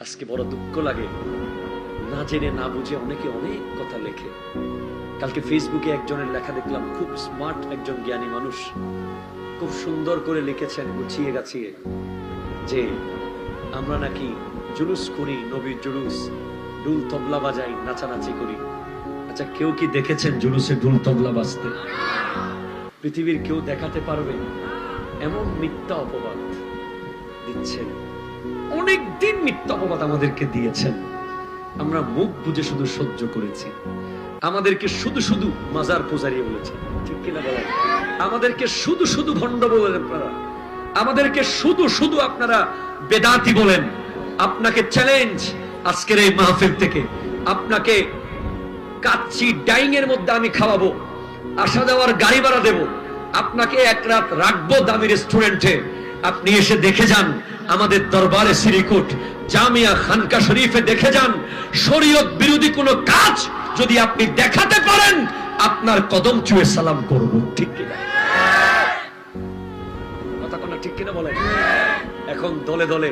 আজকে বড় দুঃখ লাগে, না জেনে না বুঝে অনেকে অনেক কথা লেখে। কালকে ফেসবুকে একজনের লেখা দেখলাম, খুব স্মার্ট একজন জ্ঞানী মানুষ, খুব সুন্দর করে লিখেছেন গুছিয়ে গাছিয়ে, যে আমরা নাকি জুলুস করি, নবীর জুলুস, ঢুল তবলা বাজাই, নাচানাচি করি। আচ্ছা, কেউ কি দেখেছেন জুলুসে ঢুল তবলা বাজতে? পৃথিবীর কেউ দেখাতে পারবে? এমন মিথ্যা অপবাদ দিচ্ছেন, অনেক দিন মিথ্যা অপবাদ আমাদেরকে দিয়েছেন, আমরা মুখ বুঝে শুধু সহ্য করেছি। আমাদেরকে শুধু শুধু মাজার পূজারি বলেছেন, ঠিক কিনা বলেন? আমাদেরকে শুধু শুধু ভণ্ড বলেন আপনারা, আমাদেরকে শুধু শুধু আপনারা বেদাতি বলেন। আপনাকে চ্যালেঞ্জ আজকের এই মাহফিল থেকে, আপনাকে কাচ্চি ডাইং এর মধ্যে আমি খাওয়াবো, আসা যাওয়ার গাড়ি ভাড়া দেব, আপনাকে এক রাত রাখবো দামি রেস্টুরেন্টে। আপনি এসে দেখে যান আমাদের দরবারে শ্রীকুট জামিয়া খানকা শরীফে, দেখে যান শরীয়ত বিরোধী কোনো কাজ যদি আপনি দেখাতে পারেন, আপনার কদম ছুঁয়ে সালাম করব। ঠিক কিনা কথা কোন ঠিক কিনা বলেন? এখন দলে দলে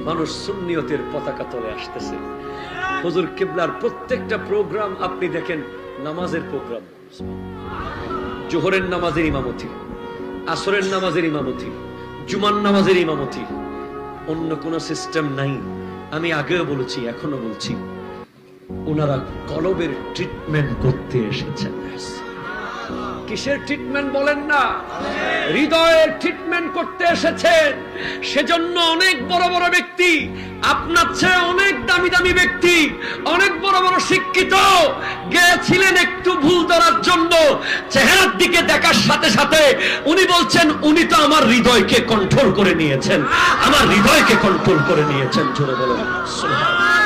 মানুষ সুন্নিয়তের পতাকা তলে আসতেছে। হুজুর কিবলার প্রত্যেকটা প্রোগ্রাম আপনি দেখেন, নামাজের প্রোগ্রাম, জোহরের নামাজের ইমামতি, আসরের নামাজের ইমামতি, জুমার নামাজের ইমামতি, অন্য কোন সিস্টেম নাই। আমি আগেও বলেছি, এখনো বলছি, ওনারা কলবের ট্রিটমেন্ট করতে এসেছেন। কিসের ট্রিটমেন্ট বলেন না? হৃদয়ের ট্রিটমেন্ট করতে এসেছেন। সেজন্য অনেক বড় বড় ব্যক্তি, আপনার চেয়ে অনেক দামি দামি ব্যক্তি, অনেক বড় বড় শিক্ষিত গিয়েছিলেন একটু ভুল ধরার জন্য। চেহারার দিকে দেখার সাথে সাথে উনি বলছেন, উনি তো আমার হৃদয়কে কন্ট্রোল করে নিয়েছেন, আমার হৃদয়কে কন্ট্রোল করে নিয়েছেন। জোরে বলেন সুবহানাল্লাহ।